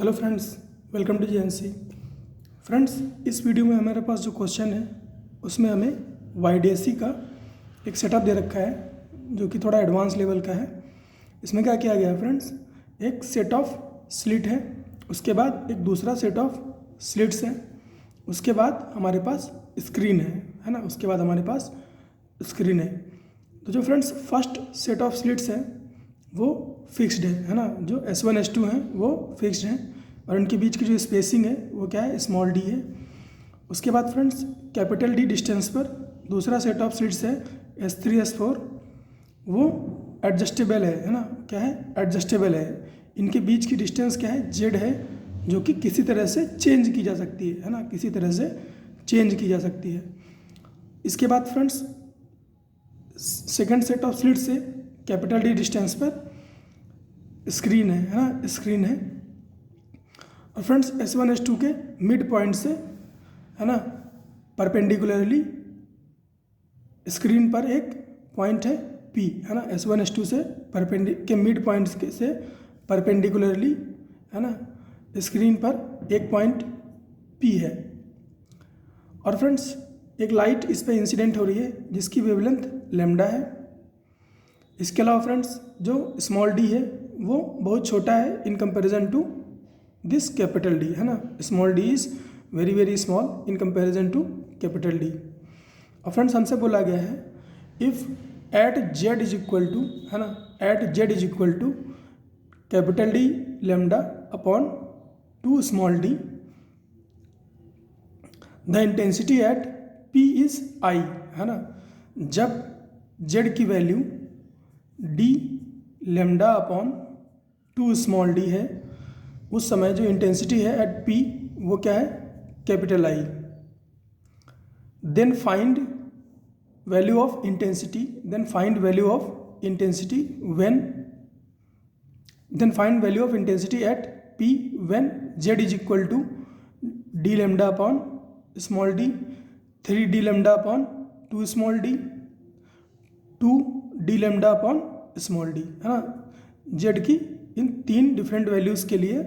Hello friends, welcome to GNC. Friends, इस video में हमारे पास जो क्वेश्चन है उसमें हमें वाईडीएससी का एक सेटअप दे रखा है जो कि थोड़ा एडवांस लेवल का है। इसमें क्या किया गया है फ्रेंड्स, एक सेट ऑफ स्लिट है, उसके बाद एक दूसरा सेट ऑफ स्लिट्स है, उसके बाद हमारे पास स्क्रीन है ना, उसके बाद हमारे पास स्क्रीन है। तो जो friends first set of slits है वो फिक्स्ड है ना, जो S1 S2 हैं वो फिक्स्ड हैं और उनके बीच की जो स्पेसिंग है वो क्या है, स्मॉल d है। उसके बाद फ्रेंड्स कैपिटल D डिस्टेंस पर दूसरा सेट ऑफ स्लिट्स है S3 S4, वो एडजस्टेबल है ना, क्या है, एडजस्टेबल है। इनके बीच की डिस्टेंस क्या है, Z है, जो कि किसी तरह से चेंज की जा सकती है ना, किसी तरह से चेंज की जा सकती है। इसके बाद friends second set of slits से कैपिटल D डिस्टेंस पर स्क्रीन है ना, स्क्रीन है। और फ्रेंड्स S1 S2 के मिड पॉइंट से है ना परपेंडिकुलरली स्क्रीन पर एक पॉइंट है P है ना, S1 S2 से के मिड पॉइंट से परपेंडिकुलरली है ना स्क्रीन पर एक पॉइंट P है। और फ्रेंड्स एक लाइट इस पर इंसिडेंट हो रही है जिसकी वेवलेंथ लैम्डा है। इसके अलावा फ्रेंड्स जो स्मॉल d है वो बहुत छोटा है in comparison to this capital D है ना, small d is very very small in comparison to capital D। और फ्रेंड्स हमसे बोला गया है if at z is equal to है ना, at z is equal to capital D lambda upon 2 small d, the intensity at P is I है ना। जब z की value d lambda upon 2 small d है उस समय जो इंटेंसिटी है एट P वो क्या है, capital I। Then find value of intensity, then find value of intensity when, then find value of intensity at P when z is equal to d lambda upon small d, 3d lambda upon 2 small d, 2d lambda upon small d है ना। z की इन 3 different values के लिए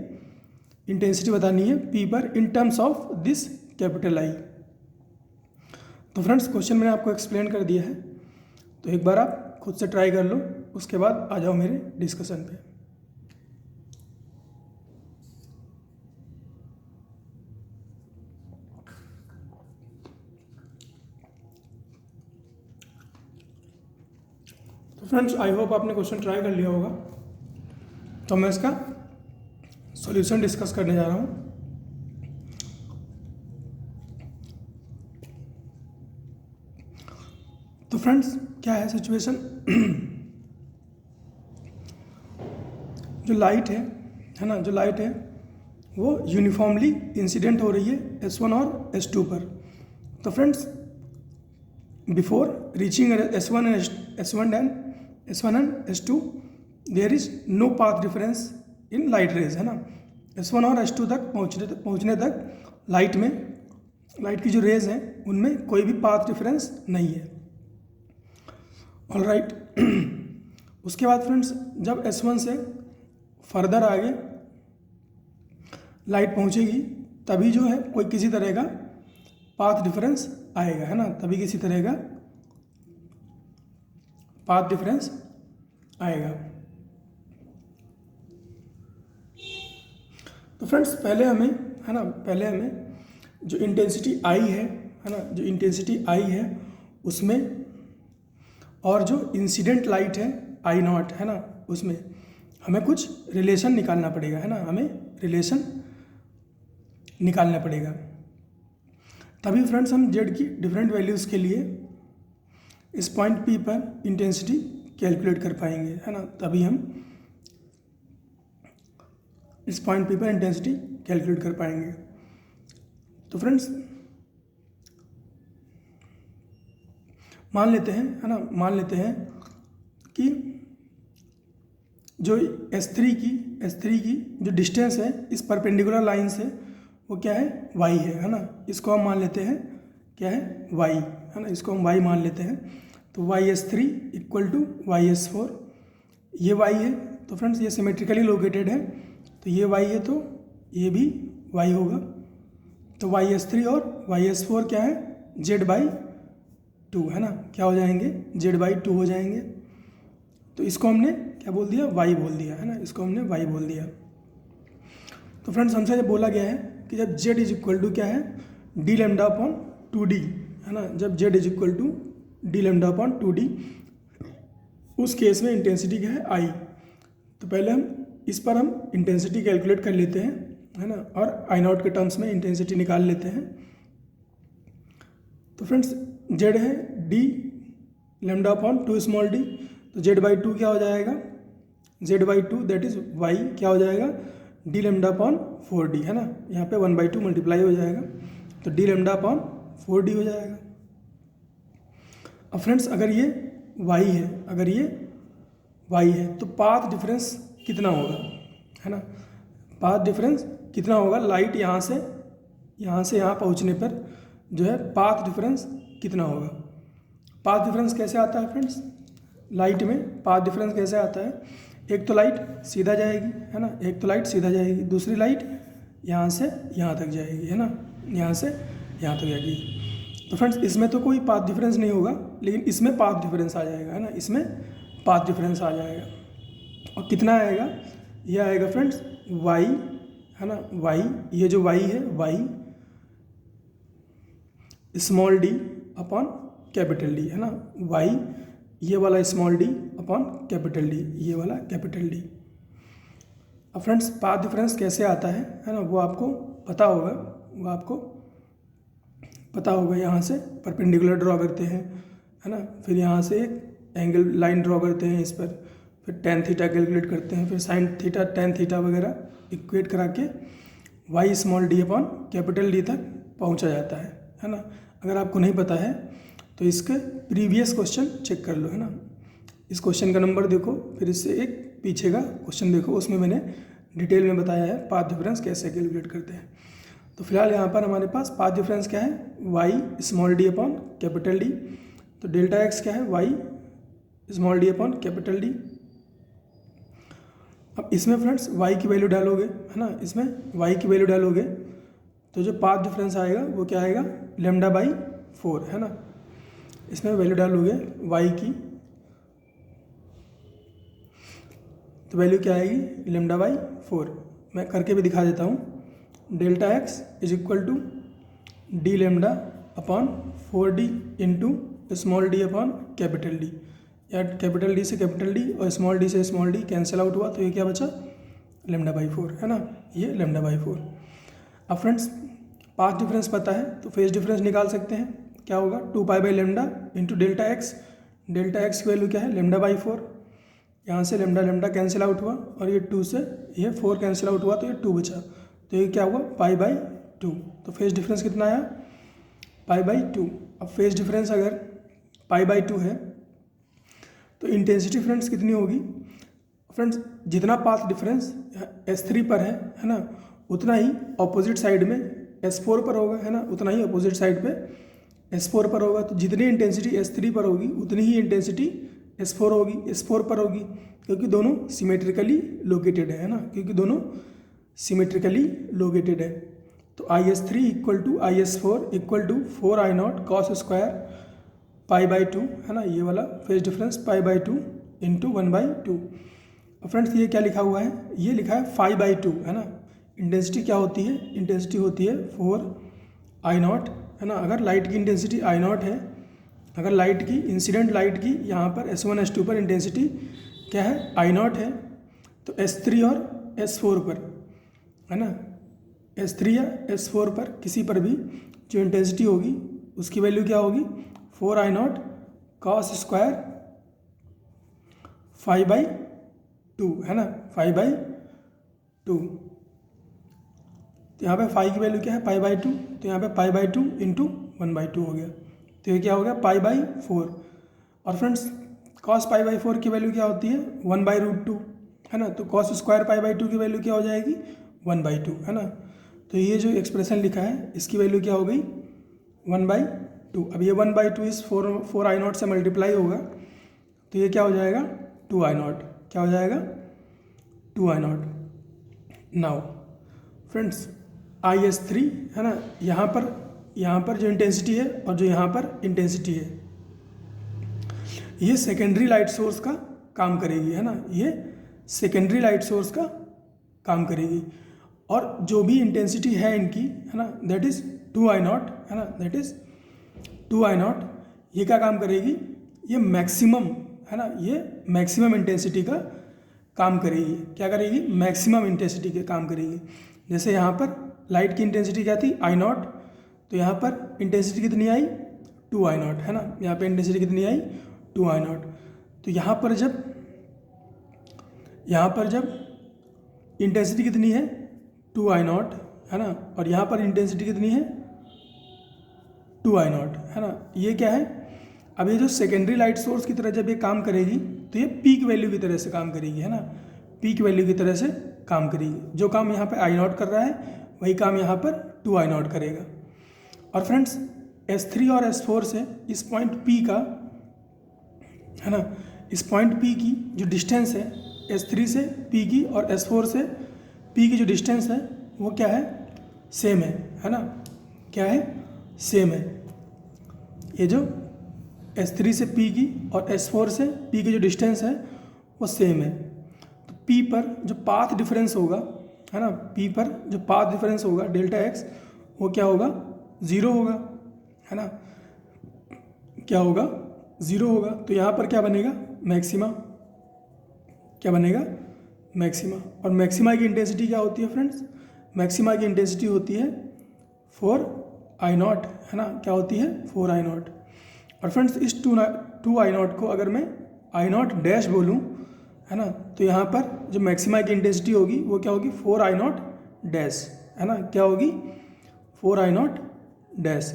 intensity बतानी है P पर in terms of this capital I। तो friends question मैंने आपको एक्सप्लेन कर दिया है, तो एक बार आप खुद से ट्राई कर लो, उसके बाद आ जाओ मेरे डिस्कशन पे। तो फ्रेंड्स आई होप आपने क्वेश्चन ट्राई कर लिया होगा, तो मैं इसका सॉल्यूशन डिस्कस करने जा रहा हूँ। तो फ्रेंड्स क्या है सिचुएशन, जो लाइट है ना, जो लाइट है वो यूनिफॉर्मली इंसिडेंट हो रही है S1 और S2 पर। तो friends before reaching S1 and S2 there is no path difference in light rays है ना। S1 और S2 तक पहुंचने तक लाइट की जो रेज हैं उनमें कोई भी पाथ डिफरेंस नहीं है। ऑलराइट उसके बाद फ्रेंड्स जब S1 से फर्दर आगे लाइट पहुंचेगी तभी जो है कोई किसी तरह का पाथ डिफरेंस आएगा है ना, तभी किसी तरह का पाथ डिफरेंस आएगा। तो फ्रेंड्स पहले हमें जो इंटेंसिटी I है ना, जो इंटेंसिटी I है उसमें और जो इंसिडेंट लाइट है I0 है ना, उसमें हमें कुछ रिलेशन निकालना पड़ेगा है ना, हमें रिलेशन निकालना पड़ेगा। तभी फ्रेंड्स हम Z की डिफरेंट वैल्यूज़ के लिए इस पॉइंट P पर इंटेंसिटी कैलकुलेट कर पाएंगे है ना, तभी हम इस पॉइंट P पर इंटेंसिटी कैलकुलेट कर पाएंगे। तो फ्रेंड्स मान लेते हैं है ना, मान लेते हैं कि जो S3 की जो डिस्टेंस है इस परपेंडिकुलर लाइन से वो क्या है, y है ना। इसको हम मान लेते हैं क्या है, y है ना, इसको हम y मान लेते हैं। तो YS3 इक्वल टू YS4, ये y है। तो फ्रेंड्स ये सिमेट्रिकली लोकेटेड है, तो ये y है तो ये भी y होगा। तो y(S3) और y(S4) क्या है, z/2 है ना, क्या हो जाएंगे, z/2 हो जाएंगे। तो इसको हमने क्या बोल दिया, y बोल दिया है ना, इसको हमने y बोल दिया। तो फ्रेंड्स हमसे ये बोला गया है कि जब z इज इक्वल टू क्या है, d(λ/2d) है ना, जब z is equal to d(λ/2d), उस केस में इंटेंसिटी क्या है, I। तो पहले इस पर हम इंटेंसिटी कैलकुलेट कर लेते हैं है ना, और I0 के टर्म्स में इंटेंसिटी निकाल लेते हैं। तो फ्रेंड्स z है d(λ/2 स्मॉल d), तो z/2 क्या हो जाएगा, z/2 दैट इज y क्या हो जाएगा, d(λ/4d) है ना, यहाँ पे 1/2 मल्टीप्लाई हो जाएगा, तो d(λ/4d) हो जाएगा। अब फ्रेंड्स अगर ये y है, अगर ये y है तो पाथ डिफरेंस कितना होगा, है ना, पाथ डिफरेंस कितना होगा, लाइट यहाँ से यहाँ पहुँचने पर जो है पाथ डिफरेंस कितना होगा। पाथ डिफरेंस कैसे आता है फ्रेंड्स, लाइट में पाथ डिफरेंस कैसे आता है, एक तो लाइट सीधा जाएगी है ना, एक तो लाइट सीधा जाएगी, दूसरी लाइट यहाँ से यहाँ तक जाएगी है ना, यहाँ से यहाँ तक जाएगी। तो फ्रेंड्स इसमें तो कोई पाथ डिफरेंस नहीं होगा, लेकिन इसमें पाथ डिफरेंस आ जाएगा है ना, इसमें पाथ डिफरेंस आ जाएगा। और कितना आएगा, ये आएगा फ्रेंड्स y है ना, y, ये जो y है y small d upon capital D है ना, y ये वाला small d upon capital D, ये वाला कैपिटल D। अब फ्रेंड्स पाथ डिफरेंस कैसे आता है ना, वो आपको पता होगा, वो आपको पता होगा। यहाँ से परपेंडिकुलर ड्रॉ करते हैं है ना, फिर यहाँ से एक एंगल लाइन ड्रॉ करते हैं इस पर, फिर tan थीटा कैलकुलेट करते हैं, फिर sin थीटा tan थीटा वगैरह इक्वेट करा के y small d upon capital D तक पहुँचा जाता है ना। अगर आपको नहीं पता है तो इसके प्रीवियस क्वेश्चन चेक कर लो है ना, इस क्वेश्चन का नंबर देखो, फिर इससे एक पीछे का क्वेश्चन देखो, उसमें मैंने डिटेल में बताया है पाथ डिफरेंस कैसे कैलकुलेट करते हैं। तो फिलहाल यहाँ पर हमारे पास पाथ डिफरेंस क्या है, y small d upon capital D, तो डेल्टा x क्या है, y small d upon capital D। अब इसमें फ्रेंड्स y की वैल्यू डालोगे है ना, इसमें y की वैल्यू डालोगे तो जो पाथ डिफरेंस आएगा वो क्या आएगा, λ/4 है ना, इसमें वैल्यू डालोगे y की तो वैल्यू क्या आएगी, λ/4। मैं करके भी दिखा देता हूँ, delta x is equal to d(λ/4d) into small d upon capital D, या कैपिटल D से कैपिटल D और स्मॉल d से स्मॉल d कैंसिल आउट हुआ, तो ये क्या बचा, λ/4 है ना, ये λ/4। अब फ्रेंड्स पाथ डिफरेंस पता है तो फेज डिफरेंस निकाल सकते हैं, क्या होगा, 2π/λ इंटू डेल्टा एक्स की वैल्यू क्या है, λ/4, यहाँ से लैम्डा कैंसिल आउट हुआ और ये 2 से ये 4 कैंसिल आउट हुआ तो ये 2 बचा, तो ये क्या हुआ, π/2। तो फेज डिफरेंस कितना आया, π/2। अब फेज डिफरेंस अगर π/2 है तो इंटेंसिटी फ्रेंड्स कितनी होगी, फ्रेंड्स जितना पाथ डिफरेंस S3 पर है ना, उतना ही ऑपोजिट साइड में S4 पर होगा है ना, उतना ही अपोजिट साइड पे S4 पर होगा। तो जितनी इंटेंसिटी S3 पर होगी उतनी ही इंटेंसिटी S4 पर होगी, क्योंकि दोनों सिमेट्रिकली लोकेटेड है ना, क्योंकि दोनों सिमेट्रिकली लोकेटेड है। तो IS3 equal to IS4 equal to 4I0 cos square π/2 है ना, ये वाला फेज डिफरेंस π/2 इंटू 1/2। फ्रेंड्स ये क्या लिखा हुआ है, ये लिखा है 5/2 है ना। इंटेंसिटी क्या होती है, इंटेंसिटी होती है 4I0 है ना। अगर लाइट की इंटेंसिटी I0 है, अगर लाइट की इंसिडेंट लाइट की यहाँ पर S1 S2 पर इंटेंसिटी क्या है, I0 है, तो S3 और S4 पर है ना, S3 या S4 पर किसी पर भी जो इंटेंसिटी होगी उसकी वैल्यू क्या होगी, 4I0 cos स्क्वायर 5/2 है ना, 5/2। तो यहाँ पे फाई की वैल्यू क्या है, π/2, तो यहाँ पे π/2 इंटू 1/2 हो गया, तो ये क्या हो गया, π/4। और फ्रेंड्स cos π/4 की वैल्यू क्या होती है, 1/√2 है ना, तो cos स्क्वायर π/2 की वैल्यू क्या हो जाएगी, 1/2 है ना। तो ये जो एक्सप्रेशन लिखा है इसकी वैल्यू क्या हो गई, 1/2। अब ये 1/2 इस 4I0 से मल्टीप्लाई होगा तो ये क्या हो जाएगा, 2I0, क्या हो जाएगा, 2I0। नाउ फ्रेंड्स IS3 है ना, यहाँ पर जो इंटेंसिटी है और जो यहाँ पर इंटेंसिटी है, ये सेकेंडरी लाइट सोर्स का काम करेगी, है ना, ये सेकेंडरी लाइट सोर्स का काम करेगी। और जो भी इंटेंसिटी है इनकी, है ना, दैट इज़ 2I0, है ना, दैट इज़ 2I0, ये क्या काम करेगी, ये मैक्सिमम, है ना, ये मैक्सिमम इंटेंसिटी का काम करेगी। क्या करेगी, मैक्सिमम इंटेंसिटी के काम करेगी। जैसे यहाँ पर लाइट की इंटेंसिटी क्या थी, I0, तो यहाँ पर इंटेंसिटी कितनी आई, 2I0, है ना, यहाँ पे इंटेंसिटी कितनी आई, 2I0। तो यहाँ पर जब इंटेंसिटी कितनी है, 2I0, है ना, और यहाँ पर इंटेंसिटी कितनी है, 2I0, है ना, ये क्या है, अब ये जो सेकेंडरी लाइट सोर्स की तरह जब ये काम करेगी तो ये पीक वैल्यू की तरह से काम करेगी, है ना, पीक वैल्यू की तरह से काम करेगी। जो काम यहाँ पे I0 कर रहा है वही काम यहाँ पर 2I0 करेगा। और फ्रेंड्स S3 और S4 से इस पॉइंट P का, है ना, इस पॉइंट P की जो डिस्टेंस है S3 से P की और S4 से P की जो डिस्टेंस है वो क्या है, सेम है ना, क्या है, सेम है। ये जो S3 से P की और S4 से P की जो डिस्टेंस है वो सेम है। तो P पर जो पाथ डिफरेंस होगा, है ना, P पर जो पाथ डिफरेंस होगा डेल्टा x, वो क्या होगा, 0 होगा, है ना, क्या होगा, 0 होगा। तो यहाँ पर क्या बनेगा, मैक्सिमा, क्या बनेगा, मैक्सिमा। और मैक्सिमा की इंटेंसिटी क्या होती है फ्रेंड्स, मैक्सिमा की इंटेंसिटी होती है 4I0, है ना, क्या होती है, 4I0। और फ्रेंड्स इस 2I0 को अगर मैं I0 डैश बोलूँ, है ना, तो यहाँ पर जो मैक्सिमा की इंटेंसिटी होगी वो क्या होगी, 4I0 डैश, है ना, क्या होगी, 4I0 डैश।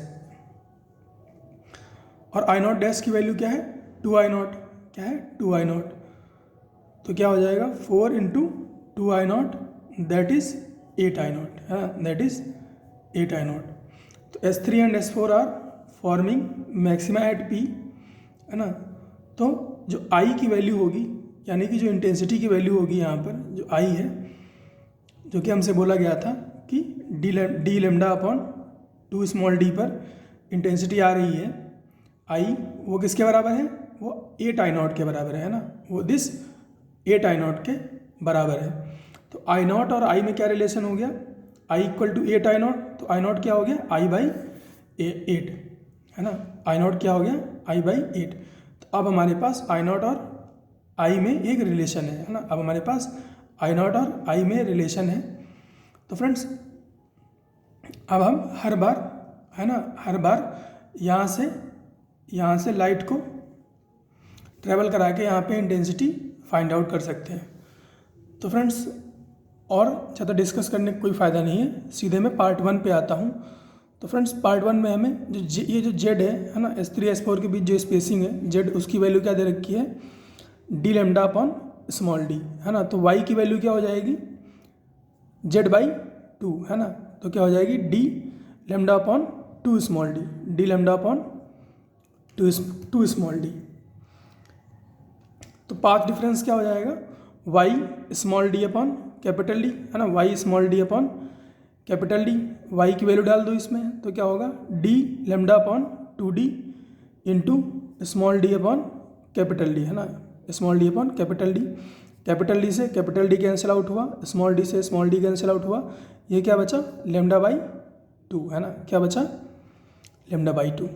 और I0 डैश की वैल्यू क्या है, 2I0, क्या है, 2I0। तो क्या हो जाएगा, 4 × 2I0 दैट इज़ 8I0, है ना, दैट इज़ 8I0। तो S3 and S4 are forming maxima at P, है ना। तो जो I की वैल्यू होगी, यानी कि जो इंटेंसिटी की वैल्यू होगी यहाँ पर जो I है, जो कि हमसे बोला गया था कि d lambda upon 2 small d पर इंटेंसिटी आ रही है I, वो किसके बराबर है, वो 8I0 के बराबर है ना, वो दिस 8I0 के बराबर है। तो I0 और I में क्या रिलेशन हो गया, I = 8I0, तो I0 क्या हो गया, I/8, है ना, I0 क्या हो गया, I/8। तो अब हमारे पास I0 और I में एक रिलेशन है ना, अब हमारे पास I0 और I में रिलेशन है। तो फ्रेंड्स अब हम हर बार, है ना, हर बार यहाँ से लाइट को ट्रैवल करा के यहाँ पे इंटेंसिटी फाइंड आउट कर सकते हैं। तो फ्रेंड्स और ज़्यादा डिस्कस करने का कोई फ़ायदा नहीं है, सीधे मैं पार्ट 1 पे आता हूँ। तो फ्रेंड्स पार्ट 1 में हमें ये जो Z है ना, S3 S4 के बीच जो स्पेसिंग है Z, उसकी वैल्यू क्या दे रखी है, d lambda upon small d, है ना। तो Y की वैल्यू क्या हो जाएगी, Z/2, है ना, तो क्या हो जाएगी, d lambda upon 2 small d, d lambda upon 2 small d। तो पाथ डिफरेंस क्या हो जाएगा, y small d upon capital D, है ना, y small d upon capital D। y की वैल्यू डाल दो इसमें, तो क्या होगा, d lambda upon 2d into small d upon capital D, है ना, small d upon capital D। Capital D से कैपिटल D कैंसिल आउट हुआ, स्मॉल d से स्मॉल d कैंसिल आउट हुआ, ये क्या बचा, λ/2, है ना, क्या बचा, λ/2।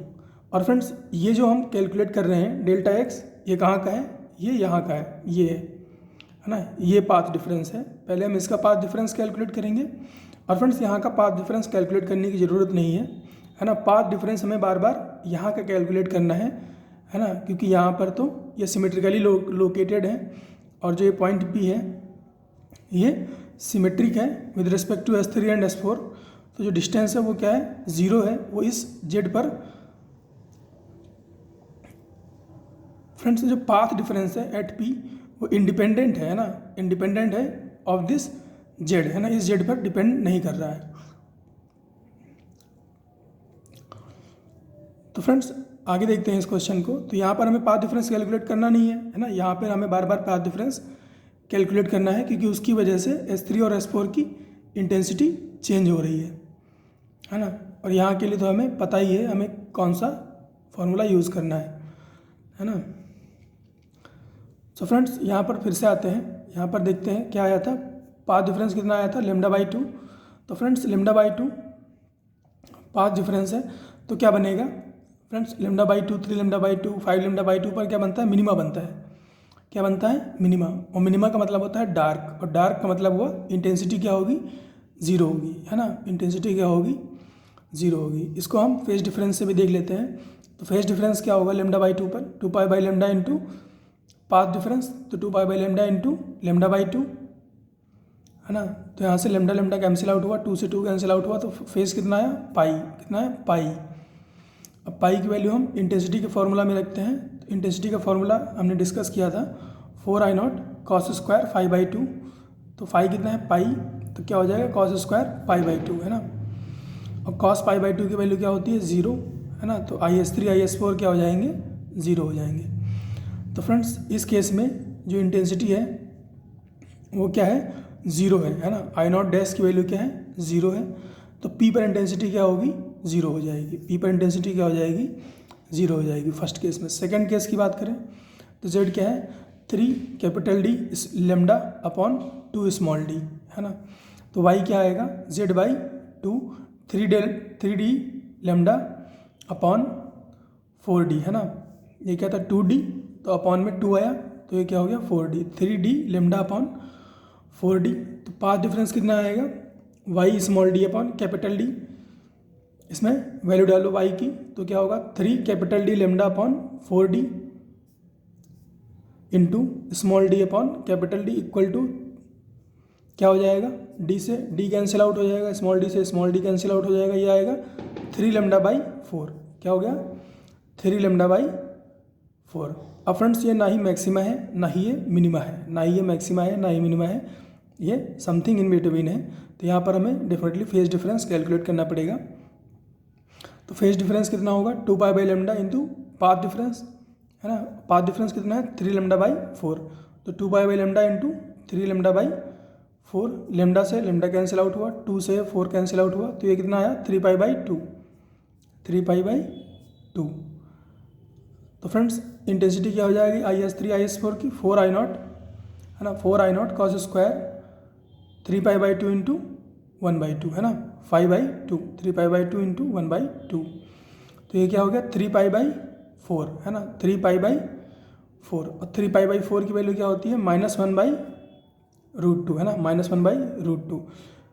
और फ्रेंड्स ये जो हम कैलकुलेट कर रहे हैं डेल्टा x, ये कहाँ का है, ये यहाँ का है, ये है ना, ये पाथ डिफरेंस है। पहले हम इसका पाथ डिफरेंस कैलकुलेट करेंगे। और फ्रेंड्स यहाँ का पाथ डिफरेंस कैलकुलेट करने की ज़रूरत नहीं है ना, पाथ डिफरेंस हमें बार बार यहाँ का कैलकुलेट करना है ना, क्योंकि यहाँ पर तो ये सिमेट्रिकली लोकेटेड है और जो ये पॉइंट P है ये सिमेट्रिक है with respect to S3 and S4। तो जो डिस्टेंस है वो क्या है, 0 है, वो इस Z पर। फ्रेंड्स जो पाथ डिफरेंस है एट P वो इंडिपेंडेंट है ना, इंडिपेंडेंट है ऑफ दिस Z, है ना, इस Z पर डिपेंड नहीं कर रहा है। तो फ्रेंड्स आगे देखते हैं इस क्वेश्चन को। तो यहाँ पर हमें पाथ डिफरेंस कैलकुलेट करना नहीं है ना, यहाँ पर हमें बार बार पाथ डिफरेंस कैलकुलेट करना है क्योंकि उसकी वजह से S3 और S4 की इंटेंसिटी चेंज हो रही है ना। और यहाँ के लिए तो हमें पता ही है हमें कौन सा फॉर्मूला यूज़ करना है ना। सो फ्रेंड्स यहाँ पर फिर से आते हैं, यहाँ पर देखते हैं क्या आया था, पाथ डिफरेंस कितना आया था, λ/2। तो फ्रेंड्स λ/2 पाथ डिफरेंस है, तो क्या बनेगा फ्रेंड्स, λ/2, 3λ/2, 5λ/2 पर क्या बनता है, मिनिमा बनता है। क्या बनता है, मिनिमा। और मिनिमा का मतलब होता है डार्क, और डार्क का मतलब हुआ इंटेंसिटी क्या होगी, 0 होगी, है ना। इंटेंसिटी क्या होगी, 0 होगी। इसको हम फेज डिफरेंस से भी देख लेते हैं। तो फेज डिफरेंस क्या होगा λ/2 पर, 2π/λ इंटू पाथ डिफरेंस, तो 2π/λ इंटू λ/2, है ना। तो यहाँ से λ कैंसिल आउट हुआ, 2 से 2 कैंसिल आउट हुआ, तो फेज कितना आया, पाई। कितना है, पाई। अब पाई की वैल्यू हम इंटेंसिटी के फार्मूला में रखते हैं। तो इंटेंसिटी का फार्मूला हमने डिस्कस किया था, 4I0 cos स्क्वायर 5/2। तो फाई कितना है, पाई, तो क्या हो जाएगा cos स्क्वायर π/2, है ना। और cos π/2 की वैल्यू क्या होती है, 0, है ना। तो IS3 IS4 क्या हो जाएंगे, 0 हो जाएंगे। तो फ्रेंड्स इस केस में जो इंटेंसिटी है वो क्या है, 0 है ना। I0 डैश की वैल्यू क्या है, 0 है। तो P पर इंटेंसिटी क्या होगी, 0 हो जाएगी। P पर इंटेंसिटी क्या हो जाएगी, 0 हो जाएगी फर्स्ट केस में। सेकंड केस की बात करें तो Z क्या है, 3D λ/2 स्मॉल d, है ना। तो Y क्या आएगा, Z/2 3D λ/4d, है ना। ये क्या था, 2D, तो अपॉन में 2 आया, तो ये क्या हो गया, 4D, 3D λ/4d। तो पाथ डिफरेंस कितना आएगा, Y small d upon capital D। इसमें वैल्यू डालो Y की, तो क्या होगा, 3D λ/4d into small d upon capital D equal to क्या हो जाएगा, D से D कैंसिल आउट हो जाएगा, स्मॉल d से स्मॉल d कैंसिल आउट हो जाएगा, ये आएगा 3λ/4। क्या हो गया, 3λ/4। अब फ्रेंड्स ये ना ही मैक्सिमा है ना ही ये मिनिमा है, ना ही ये मैक्सिमा है ना ही मिनिमा है, ये समथिंग इन बिटवीन है। तो यहाँ पर हमें डेफिनेटली फेज डिफरेंस कैलकुलेट करना पड़ेगा। तो फेज डिफरेंस कितना होगा, 2π/λ इंटू पाथ डिफरेंस, है ना। पाथ डिफरेंस कितना है, 3λ/4। तो 2π/λ इंटू 3λ/4, लेमडा से लेमडा कैंसिल आउट हुआ, 2 से 4 कैंसिल आउट हुआ, तो ये कितना आया, 3π/2, 3π/2। तो फ्रेंड्स इंटेंसिटी क्या हो जाएगी, IS3 IS4 की 4I0, है ना, 4I0 cos स्क्वायर 3π/2 इंटू 1/2, है ना, 5/2, 3π/2 इंटू 1/2। तो ये क्या हो गया, 3π/4, है ना, 3π/4। और 3π/4 की वैल्यू क्या होती है, -1/√2, है ना, -1/√2।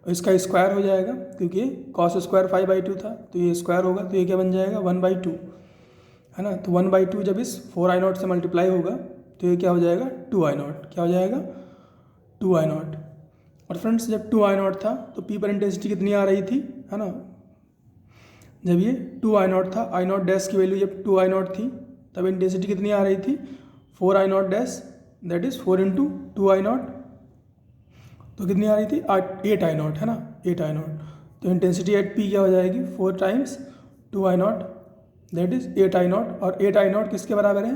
और इसका स्क्वायर हो जाएगा, क्योंकि ये cos स्क्वायर 5/2 था, तो ये स्क्वायर होगा, तो ये क्या बन जाएगा, 1/2, है ना। तो 1/2 जब इस 4I0 से मल्टीप्लाई होगा तो ये क्या हो जाएगा, 2I0। क्या हो जाएगा, 2I0। और फ्रेंड्स जब 2I0 था तो P पर इंटेंसिटी कितनी आ रही थी, है ना। जब ये 2I0 था, I0 डैश की वैल्यू जब 2I0 थी, तब इंटेंसिटी कितनी आ रही थी, 4I0 dash, that is 4 into 2I0, तो कितनी आ रही थी, 8I0, है ना, 8I0। तो इंटेंसिटी एट P क्या हो जाएगी, 4 times 2I0, that is 8I0। और 8I0 किसके बराबर है,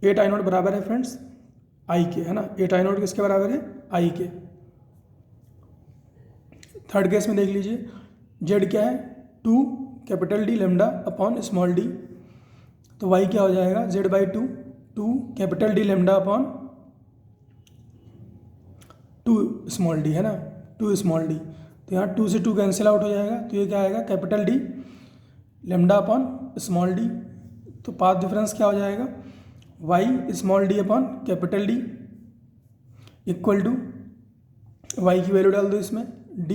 8I0 बराबर है फ्रेंड्स I के, है ना। 8I0 किसके बराबर है, I के। थर्ड केस में देख लीजिए, Z क्या है, 2D λ स्मॉल d। तो Y क्या हो जाएगा, Z/2 2D λ 2 स्मॉल d, है ना, 2 स्मॉल d। तो यहाँ 2 से 2 कैंसिल आउट हो जाएगा, तो ये क्या आएगा, D λ स्मॉल d। तो पाथ डिफरेंस क्या हो जाएगा, Y small d D equal to Y की वैल्यू डाल दो इसमें, D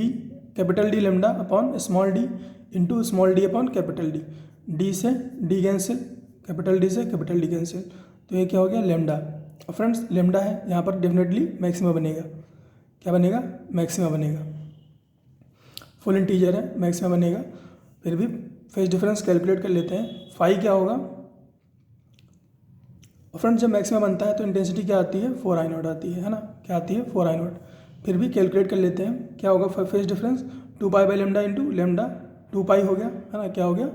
λ small d into small d D। D से D कैंसिल, D से D कैंसिल, तो ये क्या हो गया, लेमडा। और फ्रेंड्स लेमडा है यहाँ पर, डेफिनेटली मैक्सिमा बनेगा। क्या बनेगा, मैक्सिमा बनेगा। फुल इंटीजर है, मैक्सिमा बनेगा। फिर भी फेज डिफरेंस कैलकुलेट कर लेते हैं। फाई क्या होगा, और फ्रेंड्स जब मैक्सिमा बनता है तो इंटेंसिटी क्या आती है, 4I0 आती है ना, क्या आती है, 4I0। फिर भी कैलकुलेट कर लेते हैं, क्या होगा फेज डिफरेंस, 2π/λ इंटू लेमडा 2π हो गया, है ना, क्या हो गया,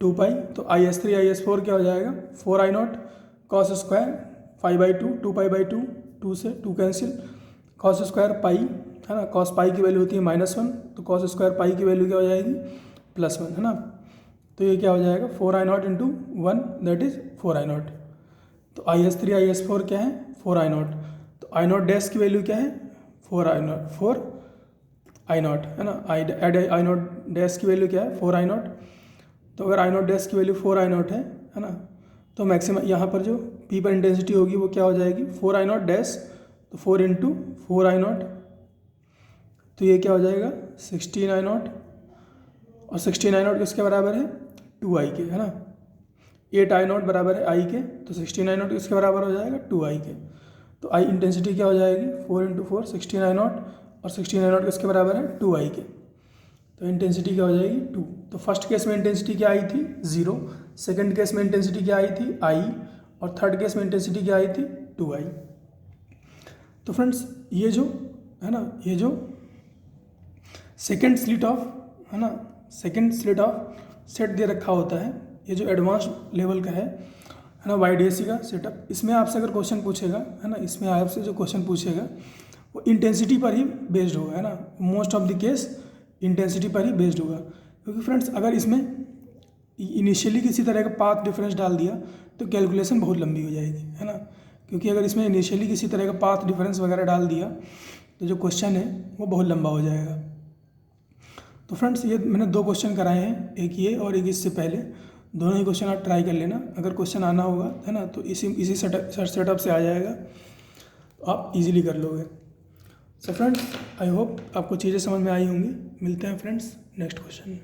2π। तो IS3 IS4 क्या हो जाएगा, 4I0 cos स्क्वायर 5/2, 2π/2, 2 से 2 कैंसिल, cos स्क्वायर पाई, है ना। कॉस पाई की वैल्यू होती है -1, तो कॉस स्क्वायर पाई की वैल्यू क्या हो जाएगी +1, है ना। तो ये क्या हो जाएगा 4i0 into 1 that is 4i0। तो IS3 IS4 क्या है 4i0। तो I0 डैश की वैल्यू क्या है 4i0 है ना। I0 डैश की वैल्यू क्या है 4i0। तो अगर I0 डैश की वैल्यू 4i0 है ना, तो मैक्सिमम यहाँ पर जो P पर इंटेंसिटी होगी वो क्या हो जाएगी 4i0 डैश, तो 4 इंटू 4i0, तो ये क्या हो जाएगा 16i0, और 16i0 किसके बराबर है 2i के, है ना। 8i0 बराबर है i के, तो 16i0 किसके बराबर हो जाएगा 2i के। तो i इंटेंसिटी क्या हो जाएगी 4 इंटू 4 16i0, और 16i0 किसके बराबर है 2i के। तो इंटेंसिटी क्या हो जाएगी 2। तो फर्स्ट केस में इंटेंसिटी क्या आई थी 0, सेकंड केस में इंटेंसिटी क्या आई थी i, और थर्ड केस में इंटेंसिटी क्या आई थी 2i। तो फ्रेंड्स ये जो है ना, ये जो सेकंड स्लिट ऑफ है ना, सेकंड स्लिट ऑफ सेट दे रखा होता है, ये जो एडवांस लेवल का है ना YDAC का सेटअप, इसमें आपसे अगर क्वेश्चन पूछेगा है ना, इसमें आपसे जो क्वेश्चन पूछेगा वो इंटेंसिटी पर ही बेस्ड होगा, है ना। Most of the case intensity पर ही बेस्ड होगा, क्योंकि फ्रेंड्स अगर इसमें इनिशियली किसी तरह का पाथ डिफरेंस डाल दिया तो कैलकुलेशन बहुत लंबी हो जाएगी, है ना। क्योंकि अगर इसमें इनिशियली किसी तरह का पाथ डिफरेंस वगैरह डाल दिया तो जो क्वेश्चन है वो बहुत लंबा हो जाएगा। तो फ्रेंड्स ये मैंने 2 क्वेश्चन कराए हैं, एक ये और एक इससे पहले, दोनों ही क्वेश्चन आप ट्राई कर लेना। अगर क्वेश्चन आना होगा है ना तो इसी सेटअप से आ जाएगा, तो आप इजीली कर लोगे। सो फ्रेंड्स आई होप आपको चीज़ें समझ में आई होंगी। मिलते हैं फ्रेंड्स नेक्स्ट क्वेश्चन में।